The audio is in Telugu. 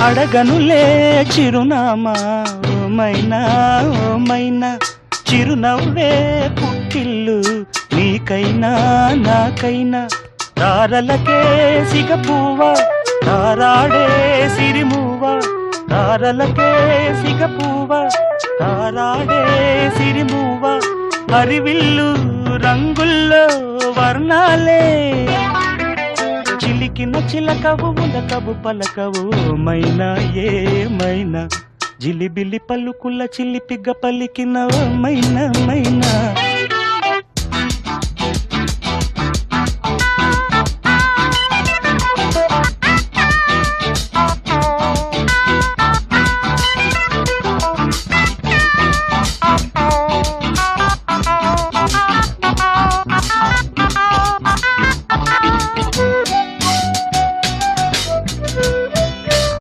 అడగనులే చిరునామా ఓమైనా ఓమైనా చిరునవ్వే పుట్టిల్లు నీకైనా నాకైనా తారలకే సిగపువ్వ తారాడే సిరిమువ్వ తారలకే సిగపువ్వ తారాడే సిరిమువ్వ హరివిల్లు రంగుల్లో వర్ణాలే చిలికిన చిలకవు ఉలకవు పలకవు మైనా ఏమైనా జిలిబిలి పలుకుల చిలిపిగ పలికిన మైనా మైనా